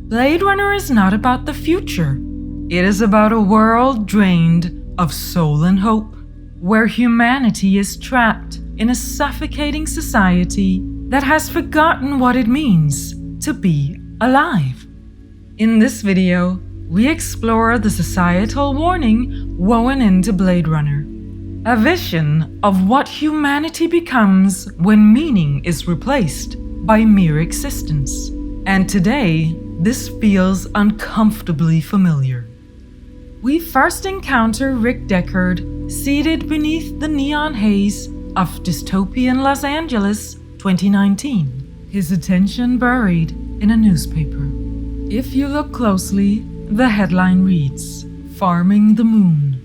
Blade Runner is not about the future. It is about a world drained of soul and hope, where humanity is trapped in a suffocating society that has forgotten what it means to be alive. In this video, we explore the societal warning woven into Blade Runner, a vision of what humanity becomes when meaning is replaced by mere existence. And today, this feels uncomfortably familiar. We first encounter Rick Deckard seated beneath the neon haze of dystopian Los Angeles 2019, his attention buried in a newspaper. If you look closely, the headline reads, "Farming the Moon."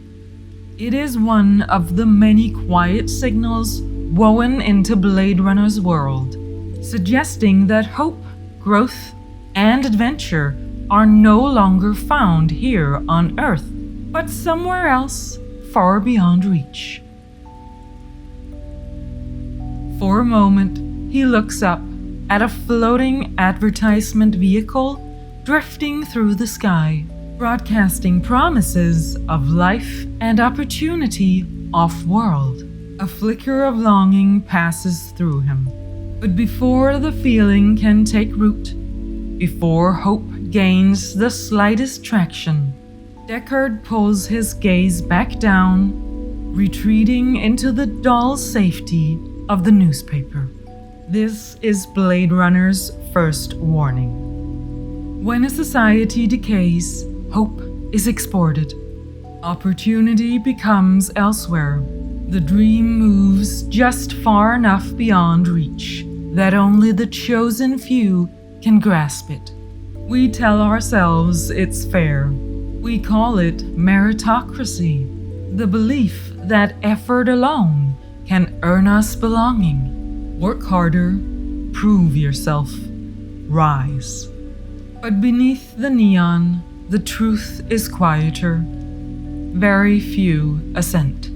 It is one of the many quiet signals woven into Blade Runner's world, suggesting that hope, growth, and adventure are no longer found here on Earth, but somewhere else far beyond reach. For a moment, he looks up at a floating advertisement vehicle drifting through the sky, broadcasting promises of life and opportunity off-world. A flicker of longing passes through him, but before the feeling can take root, before hope gains the slightest traction, Deckard pulls his gaze back down, retreating into the dull safety of the newspaper. This is Blade Runner's first warning. When a society decays, hope is exported. Opportunity becomes elsewhere. The dream moves just far enough beyond reach that only the chosen few can grasp it. We tell ourselves it's fair. We call it meritocracy, the belief that effort alone can earn us belonging. Work harder, prove yourself, rise. But beneath the neon, the truth is quieter. Very few assent.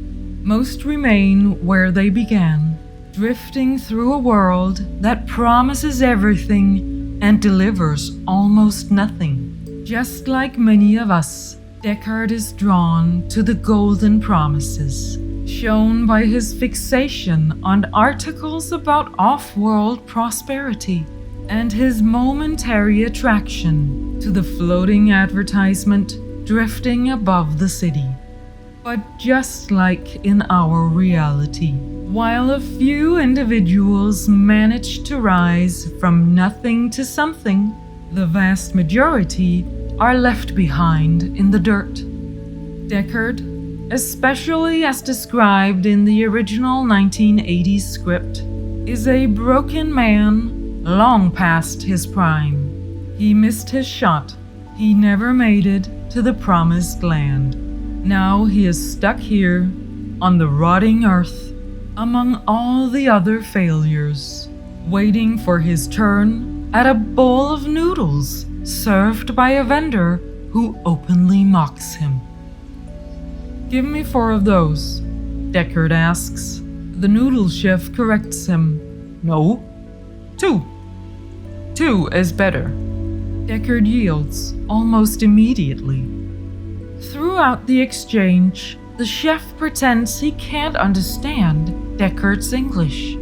Most remain where they began, drifting through a world that promises everything and delivers almost nothing. Just like many of us, Deckard is drawn to the golden promises, shown by his fixation on articles about off-world prosperity, and his momentary attraction to the floating advertisement drifting above the city. But just like in our reality, while a few individuals manage to rise from nothing to something, the vast majority are left behind in the dirt. Deckard, especially as described in the original 1980s script, is a broken man long past his prime. He missed his shot. He never made it to the promised land. Now he is stuck here on the rotting earth among all the other failures, waiting for his turn at a bowl of noodles served by a vendor who openly mocks him. "Give me 4 of those," Deckard asks. The noodle chef corrects him. "No, 2. 2 is better." Deckard yields almost immediately. Throughout the exchange, the chef pretends he can't understand Deckard's English.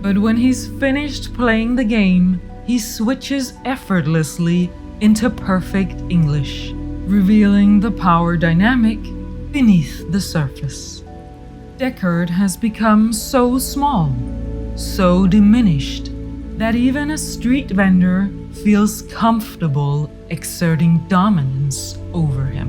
But when he's finished playing the game, he switches effortlessly into perfect English, revealing the power dynamic beneath the surface. Deckard has become so small, so diminished, that even a street vendor feels comfortable exerting dominance over him.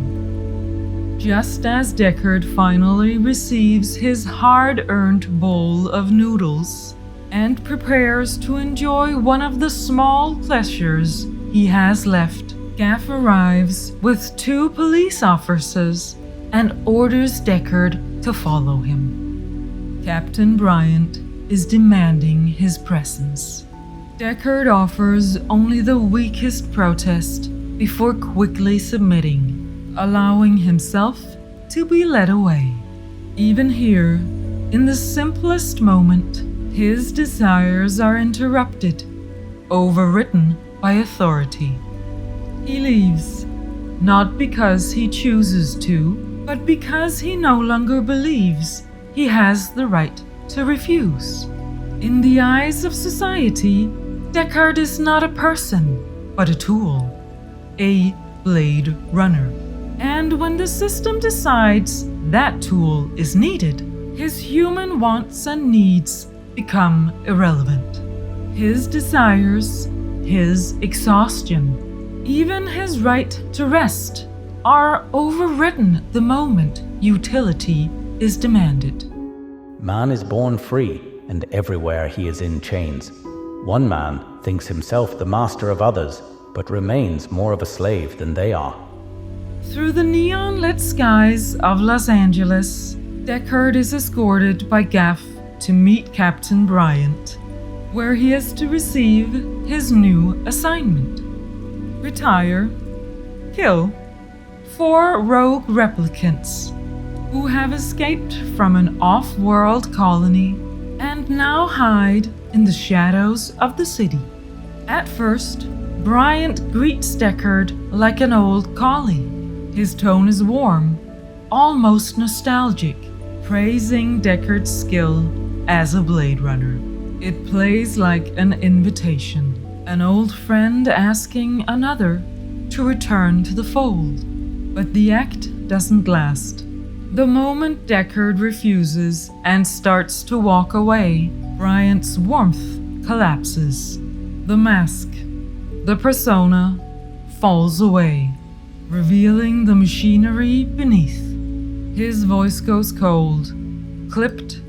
Just as Deckard finally receives his hard-earned bowl of noodles and prepares to enjoy one of the small pleasures he has left, Gaff arrives with 2 police officers and orders Deckard to follow him. Captain Bryant is demanding his presence. Deckard offers only the weakest protest before quickly submitting, allowing himself to be led away. Even here, in the simplest moment, his desires are interrupted, overwritten by authority. He leaves, not because he chooses to, but because he no longer believes he has the right to refuse. In the eyes of society, Deckard is not a person, but a tool, a Blade Runner. And when the system decides that tool is needed, his human wants and needs become irrelevant. His desires, his exhaustion, even his right to rest are overridden the moment utility is demanded. Man is born free, and everywhere he is in chains. One man thinks himself the master of others, but remains more of a slave than they are. Through the neon-lit skies of Los Angeles, Deckard is escorted by Gaff to meet Captain Bryant, where he is to receive his new assignment. Retire, kill 4 rogue replicants who have escaped from an off-world colony and now hide in the shadows of the city. At first, Bryant greets Deckard like an old colleague. His tone is warm, almost nostalgic, praising Deckard's skill as a Blade Runner. It plays like an invitation, an old friend asking another to return to the fold. But the act doesn't last. The moment Deckard refuses and starts to walk away, Bryant's warmth collapses. The mask, the persona, falls away, revealing the machinery beneath. His voice goes cold, clipped,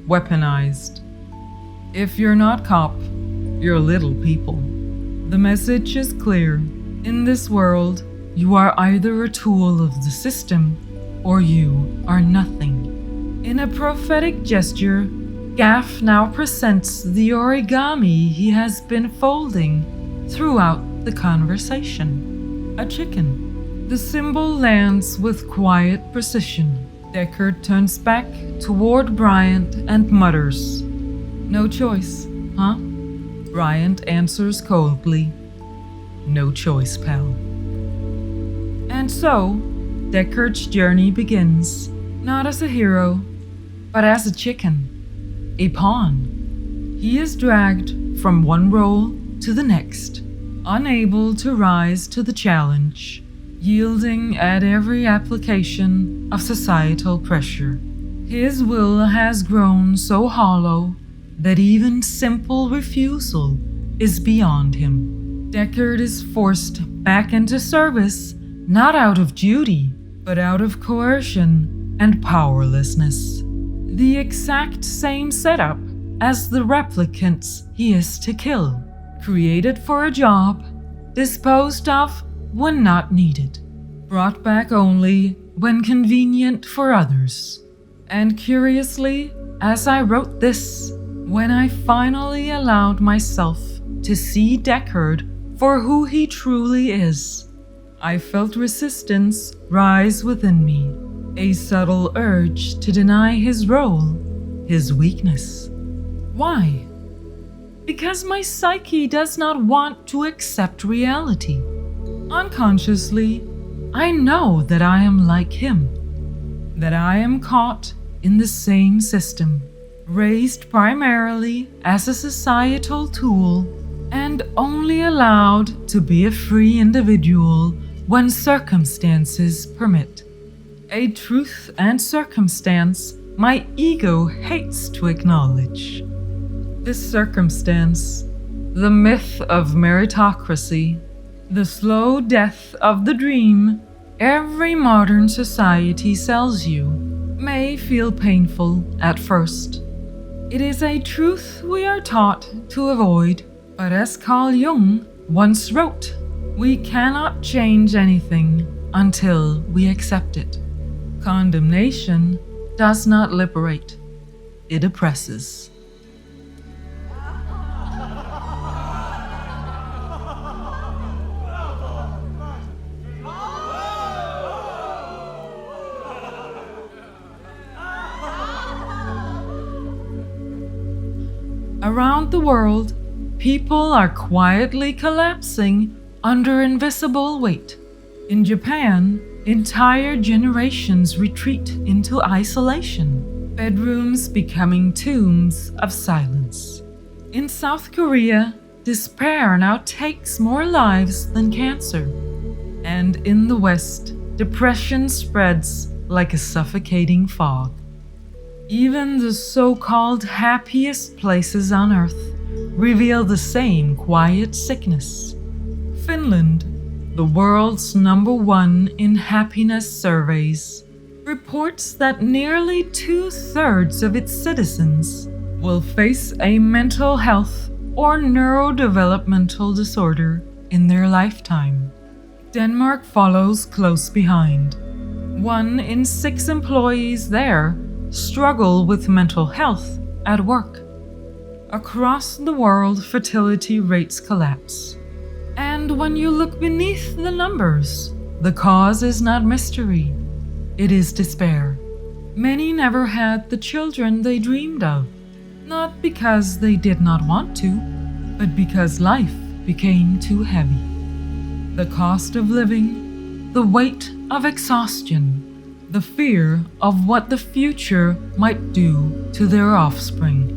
weaponized. If you're not cop, you're little people. The message is clear. In this world, you are either a tool of the system or you are nothing. In a prophetic gesture, Gaff now presents the origami he has been folding throughout the conversation. A chicken. The symbol lands with quiet precision. Deckard turns back toward Bryant and mutters, "No choice, huh?" Bryant answers coldly, "No choice, pal." And so, Deckard's journey begins, not as a hero, but as a chicken, a pawn. He is dragged from one role to the next, unable to rise to the challenge, yielding at every application of societal pressure. His will has grown so hollow that even simple refusal is beyond him. Deckard is forced back into service, not out of duty, but out of coercion and powerlessness. The exact same setup as the replicants he is to kill, created for a job, disposed of when not needed, brought back only when convenient for others. And curiously, as I wrote this, when I finally allowed myself to see Deckard for who he truly is, I felt resistance rise within me, a subtle urge to deny his role, his weakness. Why? Because my psyche does not want to accept reality. Unconsciously, I know that I am like him, that I am caught in the same system, raised primarily as a societal tool, and only allowed to be a free individual when circumstances permit. A truth and circumstance my ego hates to acknowledge. This circumstance, the myth of meritocracy, the slow death of the dream every modern society sells you, may feel painful at first. It is a truth we are taught to avoid, but as Carl Jung once wrote, we cannot change anything until we accept it. Condemnation does not liberate, it oppresses. Around the world, people are quietly collapsing under invisible weight. In Japan, entire generations retreat into isolation, bedrooms becoming tombs of silence. In South Korea, despair now takes more lives than cancer. And in the West, depression spreads like a suffocating fog. Even the so-called happiest places on Earth reveal the same quiet sickness. Finland, the world's #1 in happiness surveys, reports that nearly 2/3 of its citizens will face a mental health or neurodevelopmental disorder in their lifetime. Denmark follows close behind. 1 in 6 employees there struggle with mental health at work. Across the world, fertility rates collapse. And when you look beneath the numbers, the cause is not mystery. It is despair. Many never had the children they dreamed of, not because they did not want to, but because life became too heavy. The cost of living, the weight of exhaustion, the fear of what the future might do to their offspring.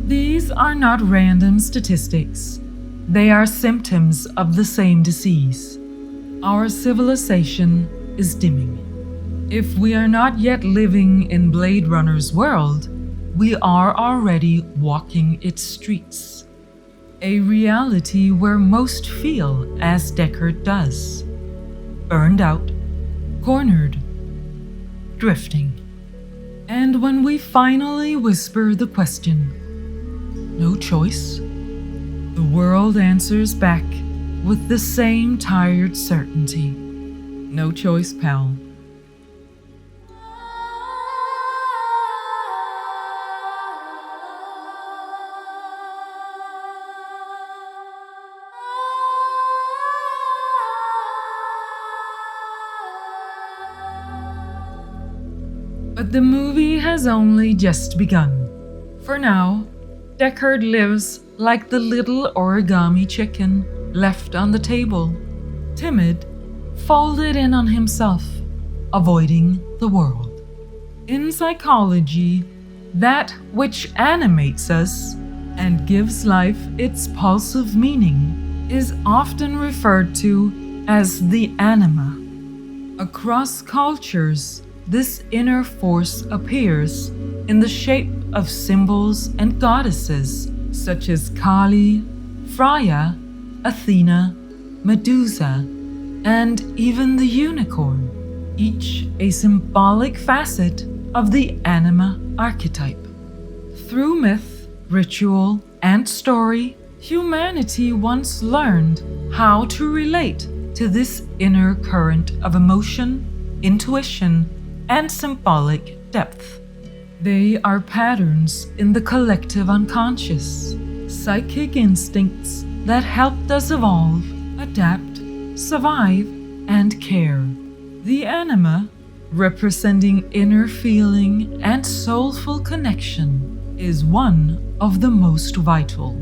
These are not random statistics. They are symptoms of the same disease. Our civilization is dimming. If we are not yet living in Blade Runner's world, we are already walking its streets. A reality where most feel as Deckard does. Burned out, cornered, drifting. And when we finally whisper the question, no choice, the world answers back with the same tired certainty. No choice, pal. But the movie has only just begun. For now, Deckard lives like the little origami chicken left on the table, timid, folded in on himself, avoiding the world. In psychology, that which animates us and gives life its pulse of meaning is often referred to as the anima. Across cultures, this inner force appears in the shape of symbols and goddesses such as Kali, Freya, Athena, Medusa, and even the unicorn, each a symbolic facet of the anima archetype. Through myth, ritual, and story, humanity once learned how to relate to this inner current of emotion, intuition, and symbolic depth. They are patterns in the collective unconscious, psychic instincts that helped us evolve, adapt, survive, and care. The anima, representing inner feeling and soulful connection, is one of the most vital.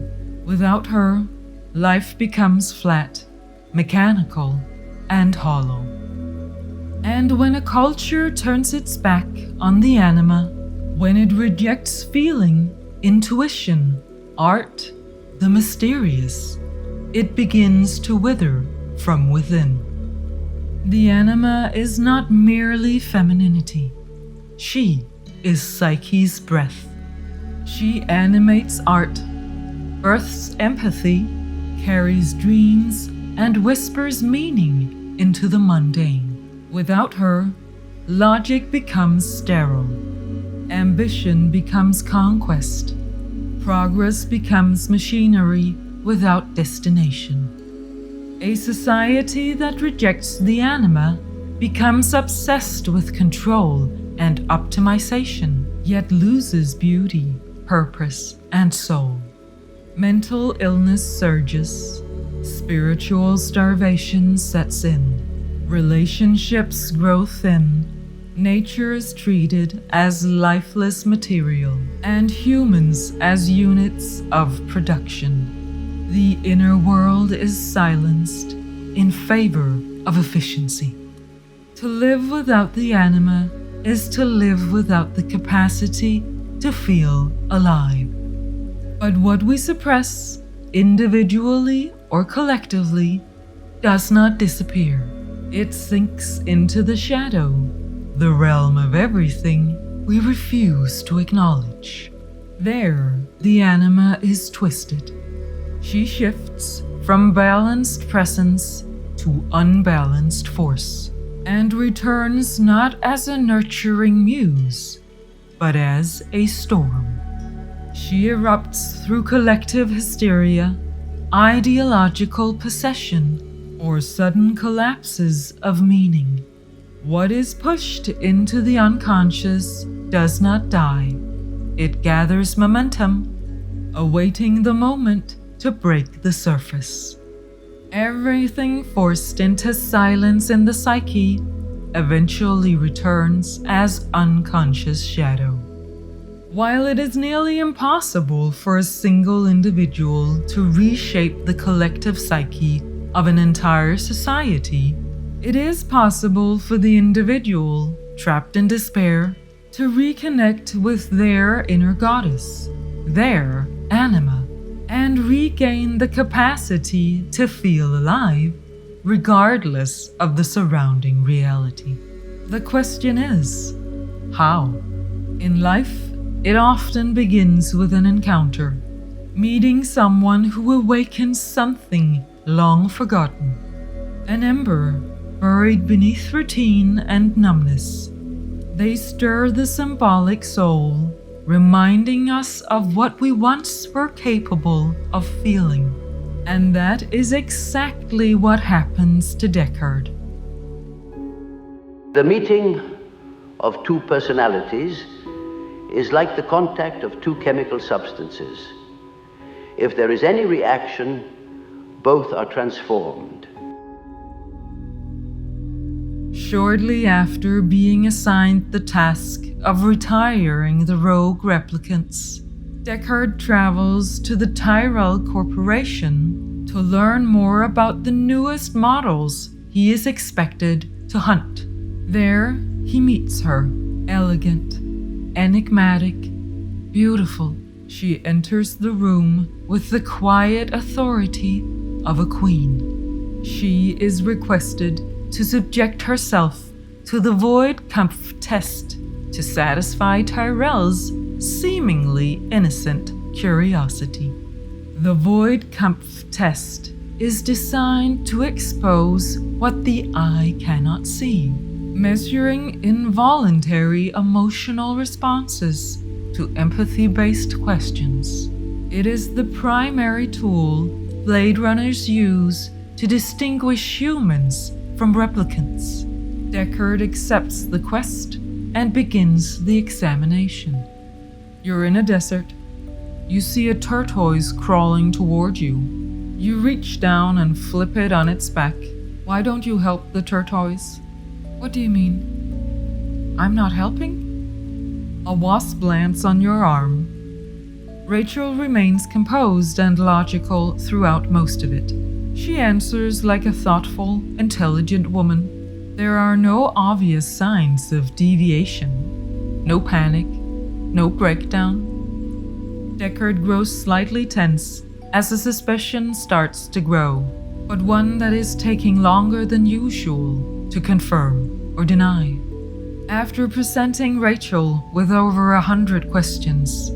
Without her, life becomes flat, mechanical, and hollow. And when a culture turns its back on the anima, when it rejects feeling, intuition, art, the mysterious, it begins to wither from within. The anima is not merely femininity. She is psyche's breath. She animates art, births empathy, carries dreams, and whispers meaning into the mundane. Without her, logic becomes sterile. Ambition becomes conquest. Progress becomes machinery without destination. A society that rejects the anima becomes obsessed with control and optimization, yet loses beauty, purpose, and soul. Mental illness surges. Spiritual starvation sets in. Relationships grow thin. Nature is treated as lifeless material, and humans as units of production. The inner world is silenced in favor of efficiency. To live without the anima is to live without the capacity to feel alive. But what we suppress, individually or collectively, does not disappear. It sinks into the shadow, the realm of everything we refuse to acknowledge. There, the anima is twisted. She shifts from balanced presence to unbalanced force, and returns not as a nurturing muse, but as a storm. She erupts through collective hysteria, ideological possession, or sudden collapses of meaning. What is pushed into the unconscious does not die. It gathers momentum, awaiting the moment to break the surface. Everything forced into silence in the psyche eventually returns as unconscious shadow. While it is nearly impossible for a single individual to reshape the collective psyche of an entire society, it is possible for the individual, trapped in despair, to reconnect with their inner goddess, their anima, and regain the capacity to feel alive, regardless of the surrounding reality. The question is, how? In life, it often begins with an encounter, meeting someone who awakens something long forgotten. An ember buried beneath routine and numbness. They stir the symbolic soul, reminding us of what we once were capable of feeling. And that is exactly what happens to Deckard. The meeting of two personalities is like the contact of two chemical substances. If there is any reaction, both are transformed. Shortly after being assigned the task of retiring the rogue replicants, Deckard travels to the Tyrell Corporation to learn more about the newest models he is expected to hunt. There, he meets her, elegant, enigmatic, beautiful. She enters the room with the quiet authority of a queen. She is requested to subject herself to the Void Kampf test to satisfy Tyrell's seemingly innocent curiosity. The Void Kampf test is designed to expose what the eye cannot see, measuring involuntary emotional responses to empathy-based questions. It is the primary tool Blade Runners use to distinguish humans from replicants. Deckard accepts the quest and begins the examination. You're in a desert. You see a tortoise crawling toward you. You reach down and flip it on its back. Why don't you help the tortoise? What do you mean? I'm not helping? A wasp lands on your arm. Rachel remains composed and logical throughout most of it. She answers like a thoughtful, intelligent woman. There are no obvious signs of deviation. No panic. No breakdown. Deckard grows slightly tense as the suspicion starts to grow, but one that is taking longer than usual to confirm or deny. After presenting Rachel with over 100 questions,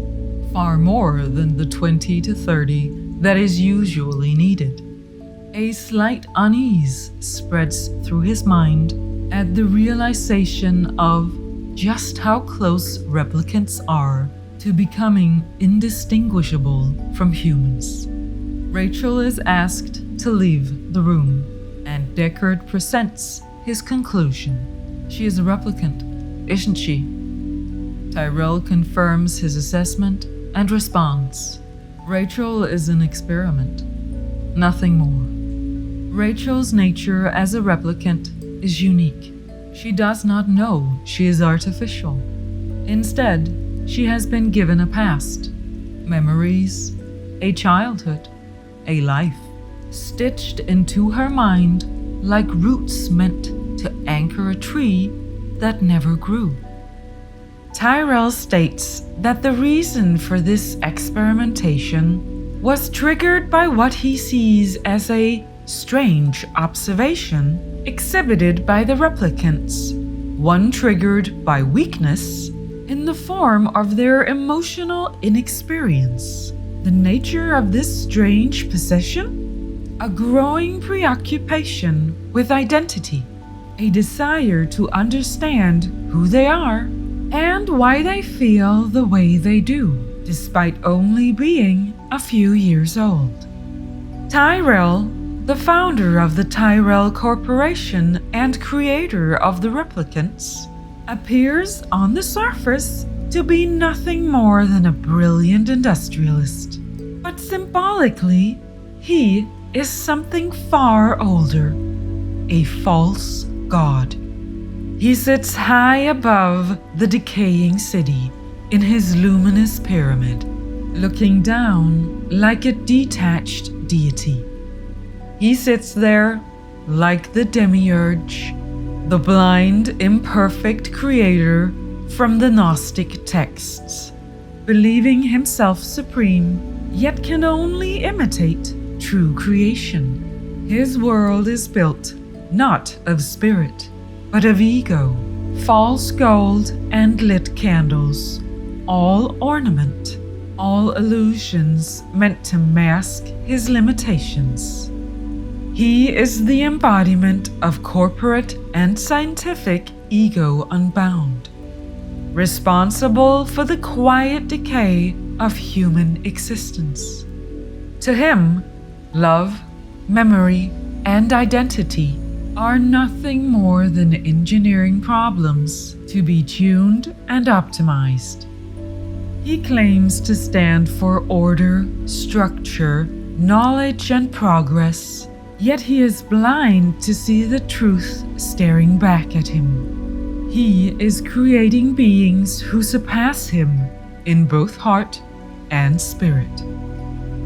far more than the 20 to 30 that is usually needed, a slight unease spreads through his mind at the realization of just how close replicants are to becoming indistinguishable from humans. Rachel is asked to leave the room, and Deckard presents his conclusion. She is a replicant, isn't she? Tyrell confirms his assessment and responds. Rachel is an experiment, nothing more. Rachel's nature as a replicant is unique. She does not know she is artificial. Instead, she has been given a past, memories, a childhood, a life, stitched into her mind like roots meant to anchor a tree that never grew. Tyrell states that the reason for this experimentation was triggered by what he sees as a strange observation exhibited by the replicants, one triggered by weakness in the form of their emotional inexperience. The nature of this strange possession? A growing preoccupation with identity, a desire to understand who they are and why they feel the way they do, despite only being a few years old. Tyrell, the founder of the Tyrell Corporation and creator of the replicants, appears on the surface to be nothing more than a brilliant industrialist. But symbolically, he is something far older, a false god. He sits high above the decaying city in his luminous pyramid, looking down like a detached deity. He sits there like the demiurge, the blind, imperfect creator from the Gnostic texts, believing himself supreme, yet can only imitate true creation. His world is built not of spirit, but of ego, false gold and lit candles, all ornament, all illusions meant to mask his limitations. He is the embodiment of corporate and scientific ego unbound, responsible for the quiet decay of human existence. To him, love, memory, and identity are nothing more than engineering problems to be tuned and optimized. He claims to stand for order, structure, knowledge, and progress, yet he is blind to see the truth staring back at him. He is creating beings who surpass him in both heart and spirit.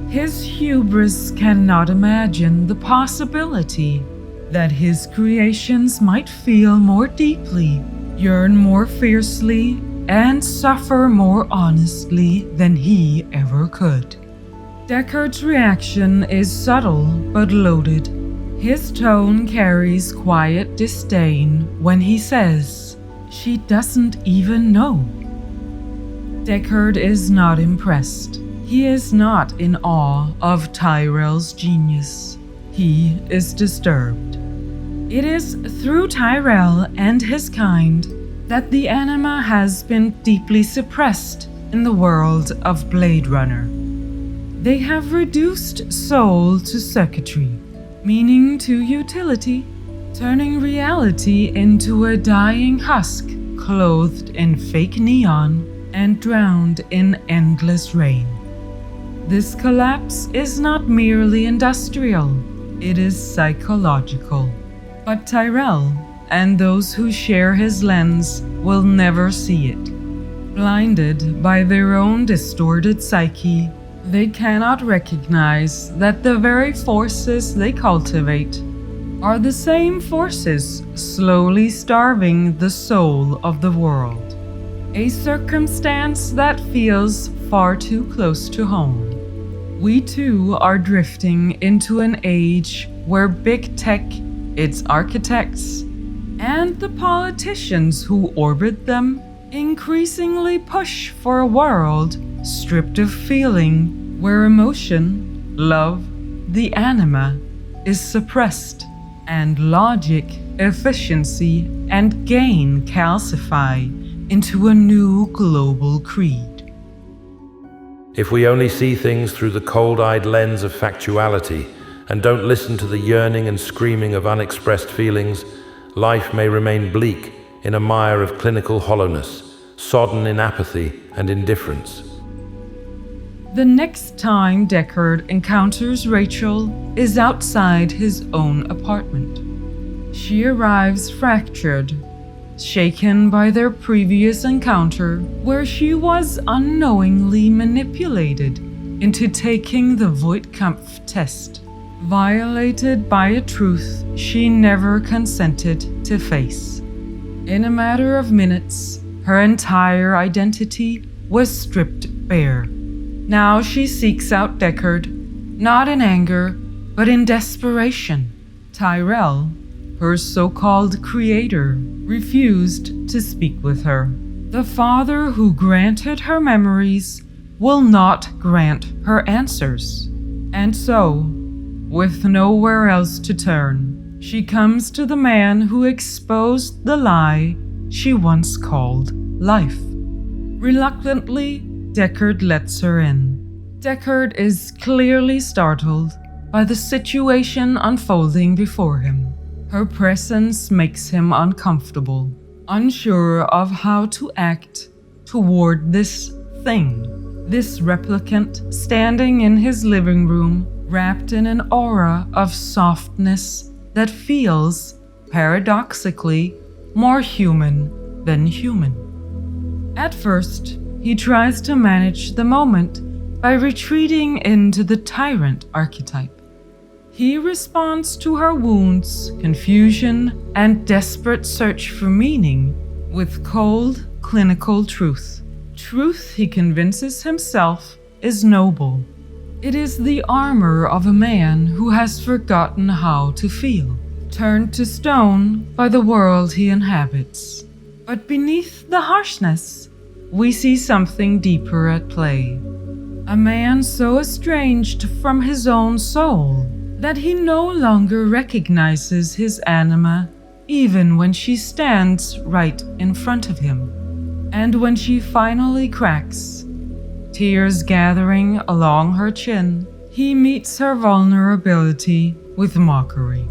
His hubris cannot imagine the possibility that his creations might feel more deeply, yearn more fiercely, and suffer more honestly than he ever could. Deckard's reaction is subtle but loaded. His tone carries quiet disdain when he says, "She doesn't even know." Deckard is not impressed. He is not in awe of Tyrell's genius. He is disturbed. It is through Tyrell and his kind that the anima has been deeply suppressed in the world of Blade Runner. They have reduced soul to circuitry, meaning to utility, turning reality into a dying husk clothed in fake neon and drowned in endless rain. This collapse is not merely industrial, it is psychological. But Tyrell and those who share his lens will never see it. Blinded by their own distorted psyche, they cannot recognize that the very forces they cultivate are the same forces slowly starving the soul of the world. A circumstance that feels far too close to home. We too are drifting into an age where big tech, its architects, and the politicians who orbit them increasingly push for a world stripped of feeling, where emotion, love, the anima, is suppressed, and logic, efficiency, and gain calcify into a new global creed. If we only see things through the cold-eyed lens of factuality and don't listen to the yearning and screaming of unexpressed feelings, life may remain bleak in a mire of clinical hollowness, sodden in apathy and indifference. The next time Deckard encounters Rachel is outside his own apartment. She arrives fractured, shaken by their previous encounter where she was unknowingly manipulated into taking the Voigtkampf test, violated by a truth she never consented to face. In a matter of minutes, her entire identity was stripped bare. Now she seeks out Deckard, not in anger, but in desperation. Tyrell, her so-called creator, refused to speak with her. The father who granted her memories will not grant her answers. And so, with nowhere else to turn, she comes to the man who exposed the lie she once called life. Reluctantly, Deckard lets her in. Deckard is clearly startled by the situation unfolding before him. Her presence makes him uncomfortable, unsure of how to act toward this thing, this replicant standing in his living room, wrapped in an aura of softness that feels, paradoxically, more human than human. At first, he tries to manage the moment by retreating into the tyrant archetype. He responds to her wounds, confusion, and desperate search for meaning with cold, clinical truth. Truth, he convinces himself, is noble. It is the armor of a man who has forgotten how to feel, turned to stone by the world he inhabits. But beneath the harshness, we see something deeper at play. A man so estranged from his own soul that he no longer recognizes his anima even when she stands right in front of him. And when she finally cracks, tears gathering along her chin, he meets her vulnerability with mockery.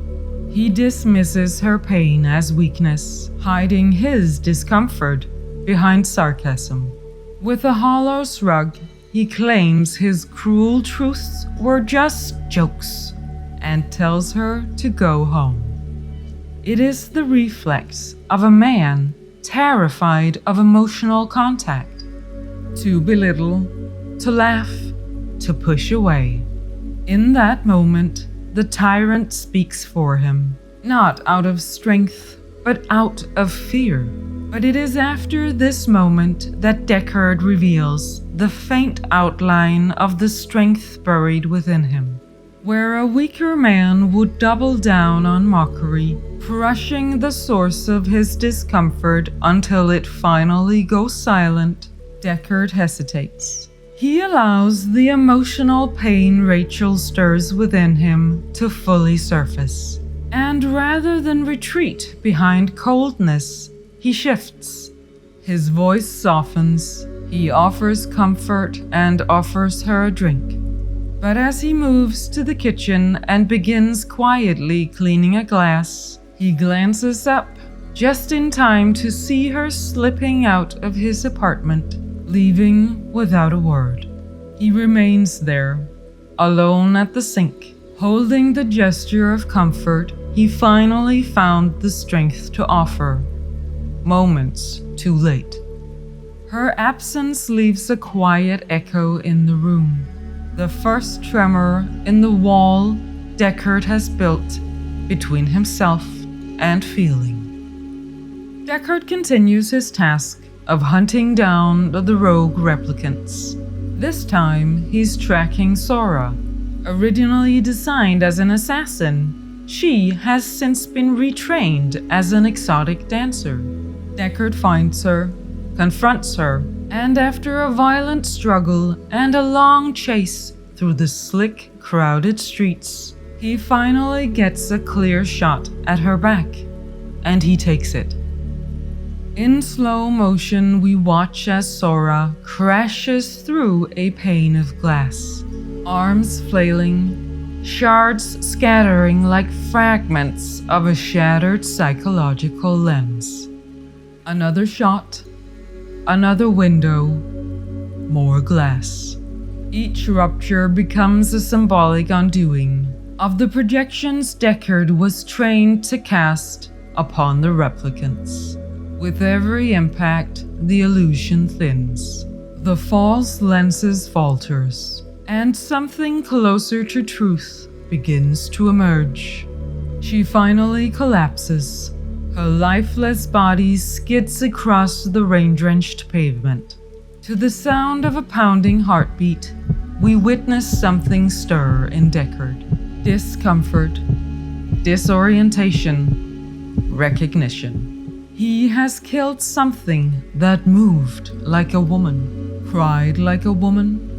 He dismisses her pain as weakness, hiding his discomfort behind sarcasm. With a hollow shrug, he claims his cruel truths were just jokes and tells her to go home. It is the reflex of a man terrified of emotional contact, to belittle, to laugh, to push away. In that moment, the tyrant speaks for him, not out of strength, but out of fear. But it is after this moment that Deckard reveals the faint outline of the strength buried within him. Where a weaker man would double down on mockery, crushing the source of his discomfort until it finally goes silent, Deckard hesitates. He allows the emotional pain Rachel stirs within him to fully surface. And rather than retreat behind coldness, he shifts. His voice softens. He offers comfort and offers her a drink. But as he moves to the kitchen and begins quietly cleaning a glass, he glances up just in time to see her slipping out of his apartment, leaving without a word. He remains there, alone at the sink, holding the gesture of comfort he finally found the strength to offer, moments too late. Her absence leaves a quiet echo in the room, the first tremor in the wall Deckard has built between himself and feeling. Deckard continues his task of hunting down the rogue replicants. This time, he's tracking Sora. Originally designed as an assassin, she has since been retrained as an exotic dancer. Deckard finds her, confronts her, and after a violent struggle and a long chase through the slick, crowded streets, he finally gets a clear shot at her back, and he takes it. In slow motion, we watch as Sora crashes through a pane of glass, arms flailing, shards scattering like fragments of a shattered psychological lens. Another shot, another window, more glass. Each rupture becomes a symbolic undoing of the projections Deckard was trained to cast upon the replicants. With every impact, the illusion thins. The false lenses falters, and something closer to truth begins to emerge. She finally collapses. Her lifeless body skids across the rain-drenched pavement. To the sound of a pounding heartbeat, we witness something stir in Deckard. Discomfort, disorientation, recognition. He has killed something that moved like a woman, cried like a woman,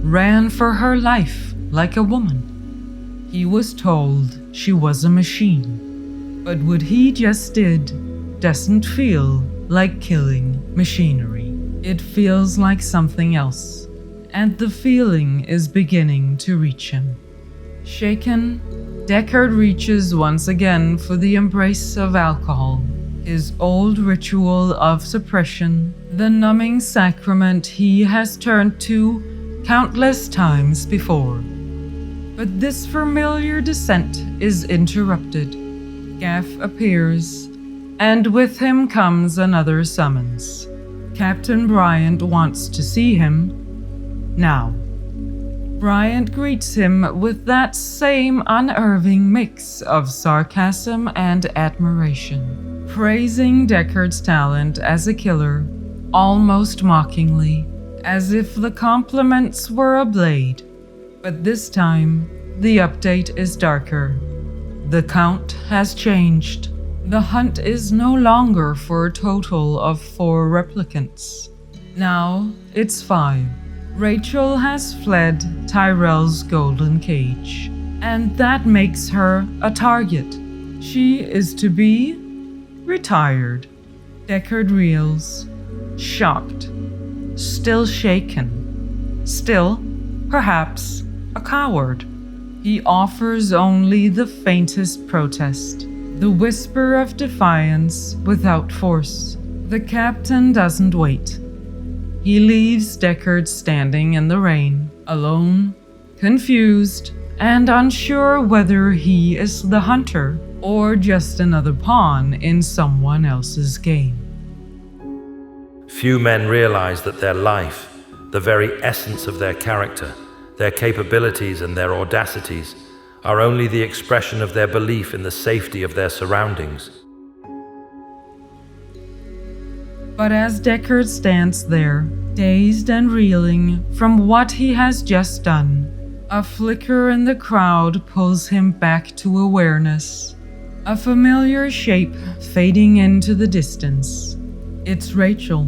ran for her life like a woman. He was told she was a machine, but what he just did doesn't feel like killing machinery. It feels like something else, and the feeling is beginning to reach him. Shaken, Deckard reaches once again for the embrace of alcohol, his old ritual of suppression, the numbing sacrament he has turned to countless times before. But this familiar descent is interrupted. Gaff appears, and with him comes another summons. Captain Bryant wants to see him now. Bryant greets him with that same unnerving mix of sarcasm and admiration, praising Deckard's talent as a killer, almost mockingly, as if the compliments were a blade. But this time, the update is darker. The count has changed. The hunt is no longer for a total of 4 replicants. Now it's 5. Rachel has fled Tyrell's golden cage, and that makes her a target. She is to be retired. Deckard reels, shocked, still shaken, still, perhaps, a coward. He offers only the faintest protest, the whisper of defiance without force. The captain doesn't wait. He leaves Deckard standing in the rain, alone, confused, and unsure whether he is the hunter or just another pawn in someone else's game. Few men realize that their life, the very essence of their character, their capabilities and their audacities, are only the expression of their belief in the safety of their surroundings. But as Deckard stands there, dazed and reeling from what he has just done, a flicker in the crowd pulls him back to awareness. A familiar shape fading into the distance. It's Rachel.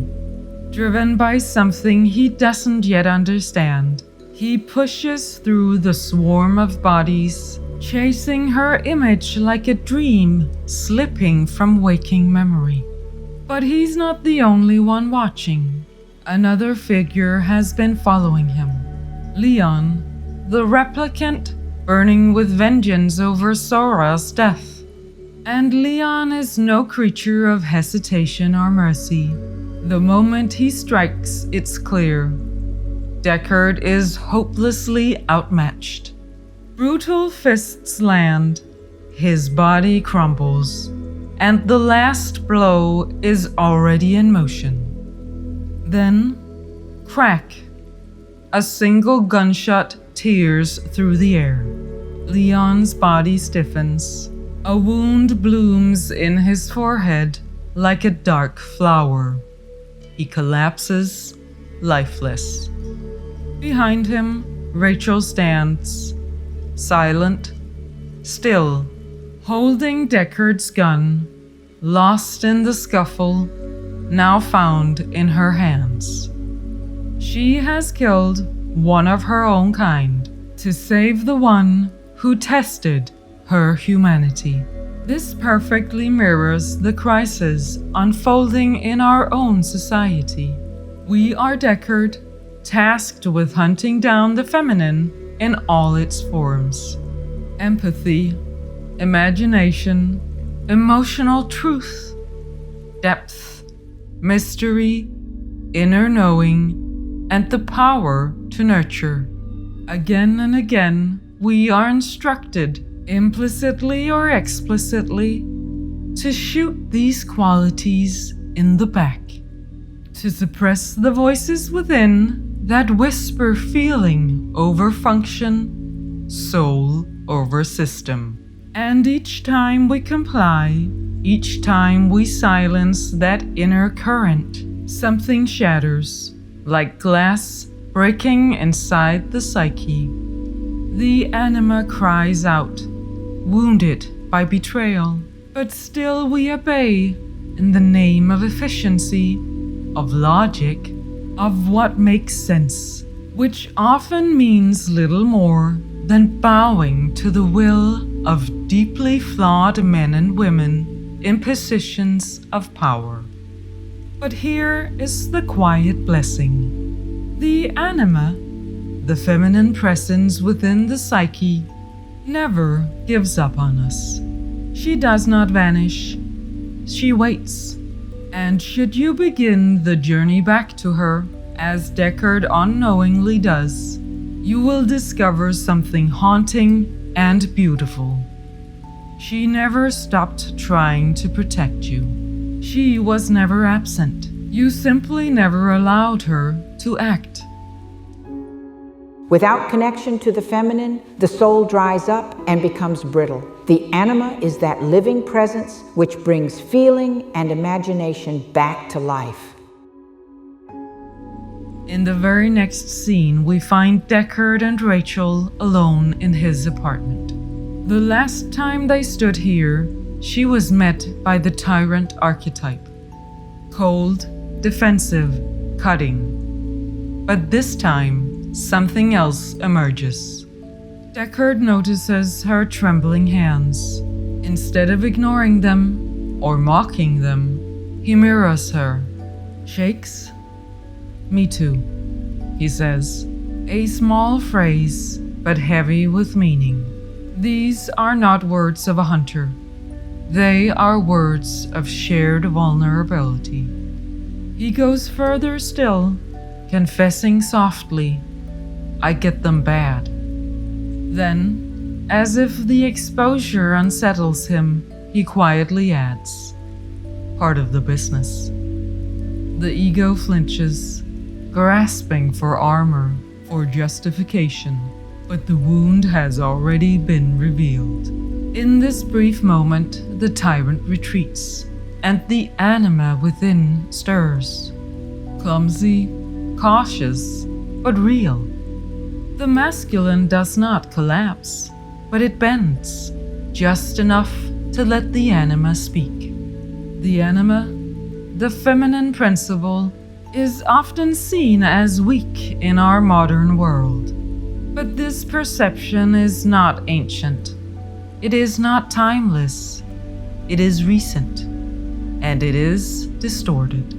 Driven by something he doesn't yet understand, he pushes through the swarm of bodies, chasing her image like a dream slipping from waking memory. But he's not the only one watching. Another figure has been following him. Leon, the replicant, burning with vengeance over Sora's death. And Leon is no creature of hesitation or mercy. The moment he strikes, it's clear. Deckard is hopelessly outmatched. Brutal fists land, his body crumbles, and the last blow is already in motion. Then, crack. A single gunshot tears through the air. Leon's body stiffens. A wound blooms in his forehead like a dark flower. He collapses, lifeless. Behind him, Rachel stands, silent, still, holding Deckard's gun, lost in the scuffle, now found in her hands. She has killed one of her own kind to save the one who tested her humanity. This perfectly mirrors the crisis unfolding in our own society. We are Deckard, tasked with hunting down the feminine in all its forms. Empathy, imagination, emotional truth, depth, mystery, inner knowing, and the power to nurture. Again and again, we are instructed, implicitly or explicitly, to shoot these qualities in the back, to suppress the voices within that whisper feeling over function, soul over system. And each time we comply, each time we silence that inner current, something shatters, like glass breaking inside the psyche. The anima cries out, wounded by betrayal, but still we obey in the name of efficiency, of logic, of what makes sense, which often means little more than bowing to the will of deeply flawed men and women in positions of power. But here is the quiet blessing. The anima, the feminine presence within the psyche, never gives up on us. She does not vanish. She waits. And should you begin the journey back to her, as Deckard unknowingly does, you will discover something haunting and beautiful. She never stopped trying to protect you. She was never absent. You simply never allowed her to act. Without connection to the feminine, the soul dries up and becomes brittle. The anima is that living presence which brings feeling and imagination back to life. In the very next scene, we find Deckard and Rachel alone in his apartment. The last time they stood here, she was met by the tyrant archetype. Cold, defensive, cutting. But this time, something else emerges. Deckard notices her trembling hands. Instead of ignoring them or mocking them, he mirrors her. Shakes? Me too, he says. A small phrase, but heavy with meaning. These are not words of a hunter. They are words of shared vulnerability. He goes further still, confessing softly, I get them bad. Then, as if the exposure unsettles him, he quietly adds, part of the business. The ego flinches, grasping for armor, for justification, but the wound has already been revealed. In this brief moment, the tyrant retreats, and the anima within stirs. Clumsy, cautious, but real. The masculine does not collapse, but it bends, just enough to let the anima speak. The anima, the feminine principle, is often seen as weak in our modern world. But this perception is not ancient. It is not timeless. It is recent. And it is distorted.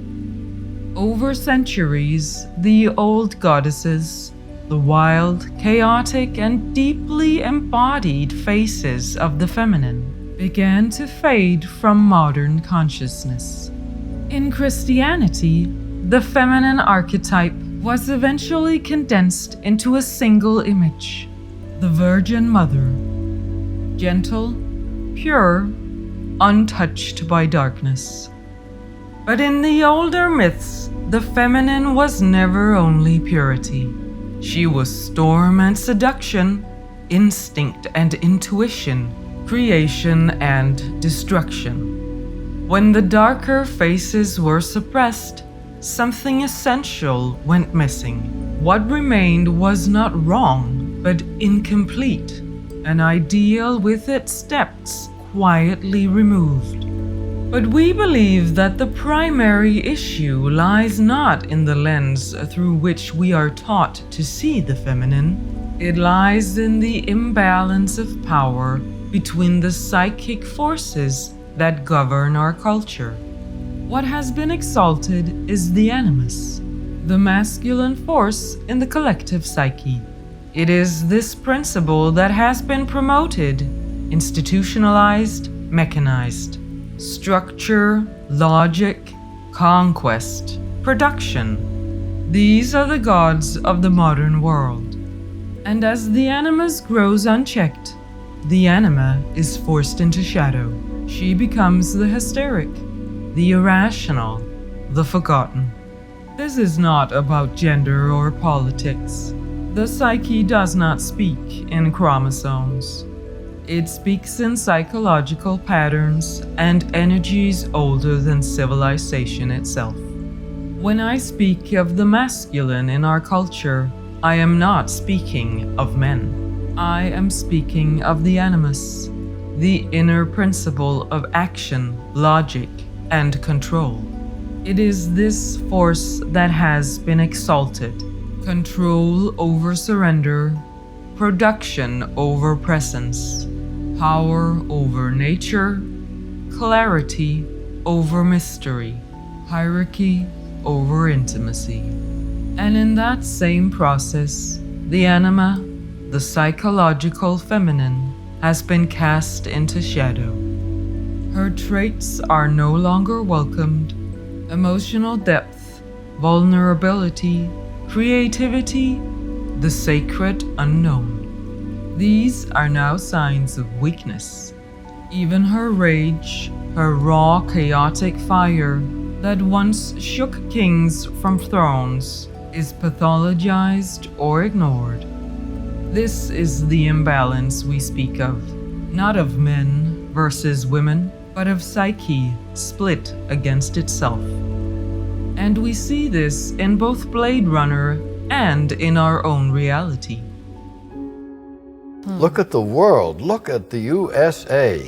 Over centuries, the old goddesses, the wild, chaotic, and deeply embodied faces of the feminine began to fade from modern consciousness. In Christianity, the feminine archetype was eventually condensed into a single image, the Virgin Mother, gentle, pure, untouched by darkness. But in the older myths, the feminine was never only purity. She was storm and seduction, instinct and intuition, creation and destruction. When the darker faces were suppressed, something essential went missing. What remained was not wrong, but incomplete, an ideal with its depths quietly removed. But we believe that the primary issue lies not in the lens through which we are taught to see the feminine. It lies in the imbalance of power between the psychic forces that govern our culture. What has been exalted is the animus, the masculine force in the collective psyche. It is this principle that has been promoted, institutionalized, mechanized. Structure, logic, conquest, production. These are the gods of the modern world. And as the animus grows unchecked, the anima is forced into shadow. She becomes the hysteric, the irrational, the forgotten. This is not about gender or politics. The psyche does not speak in chromosomes. It speaks in psychological patterns and energies older than civilization itself. When I speak of the masculine in our culture, I am not speaking of men. I am speaking of the animus, the inner principle of action, logic, and control. It is this force that has been exalted. Control over surrender, production over presence, power over nature, clarity over mystery, hierarchy over intimacy. And in that same process, the anima, the psychological feminine, has been cast into shadow. Her traits are no longer welcomed. Emotional depth, vulnerability, creativity, the sacred unknown. These are now signs of weakness. Even her rage, her raw chaotic fire that once shook kings from thrones, is pathologized or ignored. This is the imbalance we speak of, not of men versus women, but of psyche split against itself. And we see this in both Blade Runner and in our own reality. Look at the world. Look at the USA.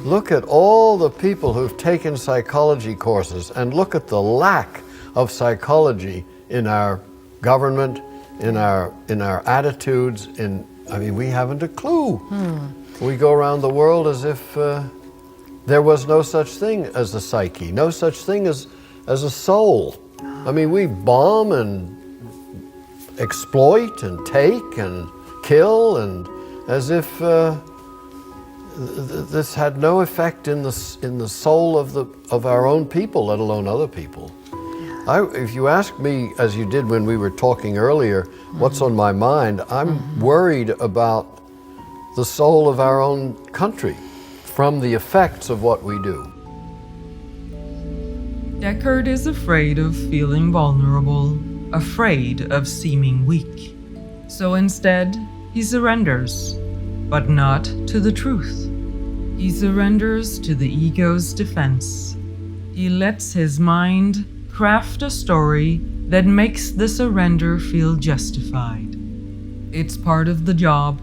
Look at all the people who've taken psychology courses, and look at the lack of psychology in our government, in our attitudes. We haven't a clue. We go around the world as if there was no such thing as a psyche, no such thing as a soul. We bomb and exploit and take and kill, and as if this had no effect in the soul of our own people, let alone other people. If you ask me, as you did when we were talking earlier, what's on my mind, I'm worried about the soul of our own country from the effects of what we do. Deckard is afraid of feeling vulnerable, afraid of seeming weak. So instead, he surrenders, but not to the truth. He surrenders to the ego's defense. He lets his mind craft a story that makes the surrender feel justified. It's part of the job.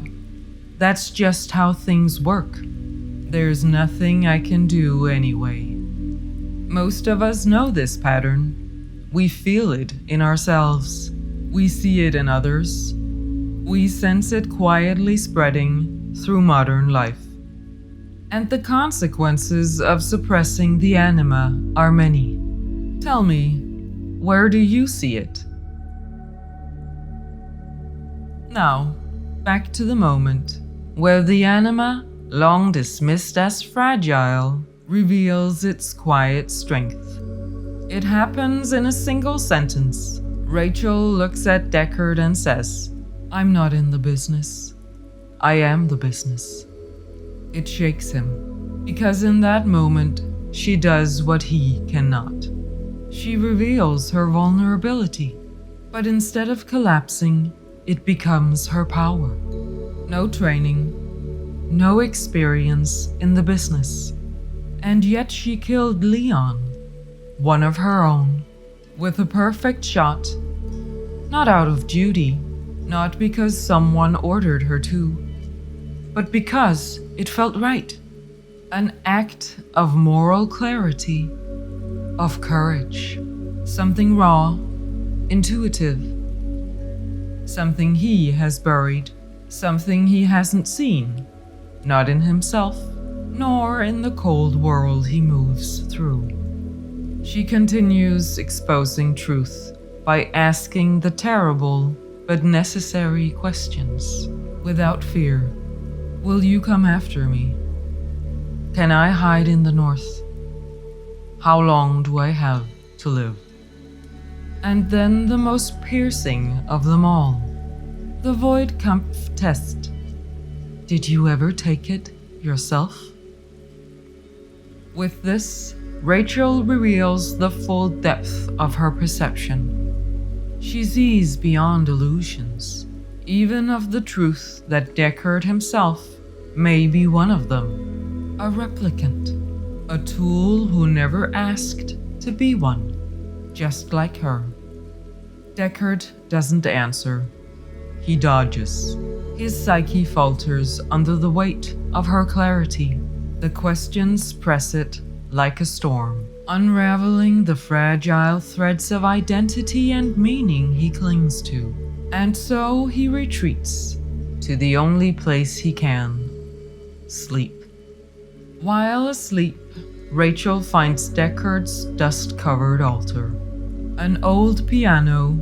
That's just how things work. There's nothing I can do anyway. Most of us know this pattern. We feel it in ourselves. We see it in others. We sense it quietly spreading through modern life. And the consequences of suppressing the anima are many. Tell me, where do you see it? Now, back to the moment where the anima, long dismissed as fragile, reveals its quiet strength. It happens in a single sentence. Rachel looks at Deckard and says, "I'm not in the business. I am the business." It shakes him, because in that moment, she does what he cannot. She reveals her vulnerability, but instead of collapsing, it becomes her power. No training, no experience in the business. And yet she killed Leon, one of her own, with a perfect shot, not out of duty, not because someone ordered her to, but because it felt right. An act of moral clarity, of courage, something raw, intuitive, something he has buried, something he hasn't seen, not in himself, nor in the cold world he moves through. She continues exposing truth by asking the terrible but necessary questions without fear. Will you come after me? Can I hide in the north? How long do I have to live? And then the most piercing of them all, the Voidkampf test. Did you ever take it yourself? With this, Rachel reveals the full depth of her perception. She sees beyond illusions, even of the truth that Deckard himself may be one of them, a replicant, a tool who never asked to be one, just like her. Deckard doesn't answer. He dodges. His psyche falters under the weight of her clarity. The questions press it like a storm, unraveling the fragile threads of identity and meaning he clings to. And so he retreats to the only place he can: sleep. While asleep, Rachel finds Deckard's dust-covered altar. An old piano,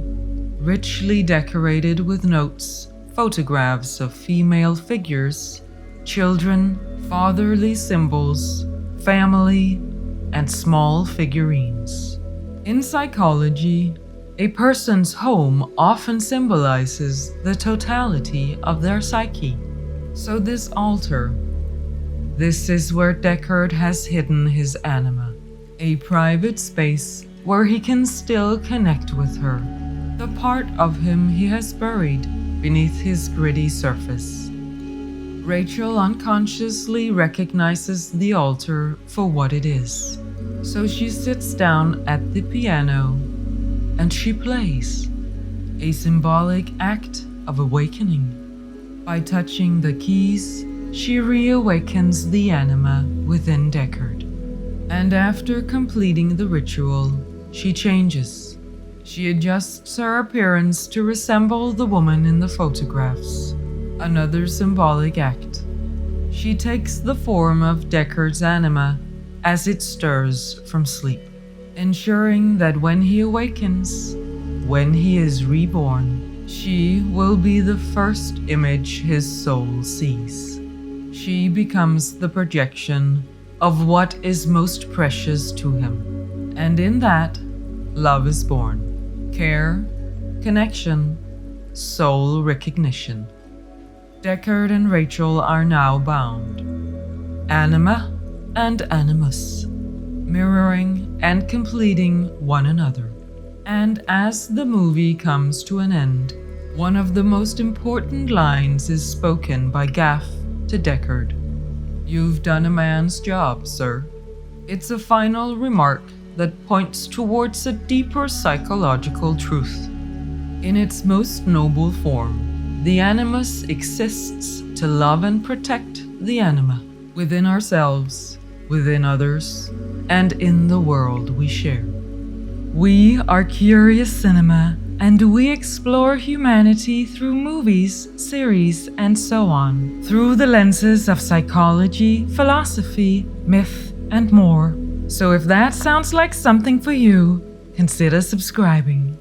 richly decorated with notes, photographs of female figures, children, fatherly symbols, family, and small figurines. In psychology, a person's home often symbolizes the totality of their psyche. So this altar, this is where Deckard has hidden his anima, a private space where he can still connect with her, the part of him he has buried beneath his gritty surface. Rachel unconsciously recognizes the altar for what it is, so she sits down at the piano and she plays, a symbolic act of awakening. By touching the keys, she reawakens the anima within Deckard. And after completing the ritual, she changes. She adjusts her appearance to resemble the woman in the photographs, another symbolic act. She takes the form of Deckard's anima as it stirs from sleep, ensuring that when he awakens, when he is reborn, she will be the first image his soul sees. She becomes the projection of what is most precious to him, and in that, love is born. Care, connection, soul recognition. Deckard and Rachel are now bound. Anima and animus, mirroring and completing one another. And as the movie comes to an end, one of the most important lines is spoken by Gaff to Deckard. "You've done a man's job, sir." It's a final remark that points towards a deeper psychological truth. In its most noble form, the animus exists to love and protect the anima, within ourselves, within others, and in the world we share. We are Curious Cinema, and we explore humanity through movies, series, and so on, through the lenses of psychology, philosophy, myth, and more. So if that sounds like something for you, consider subscribing.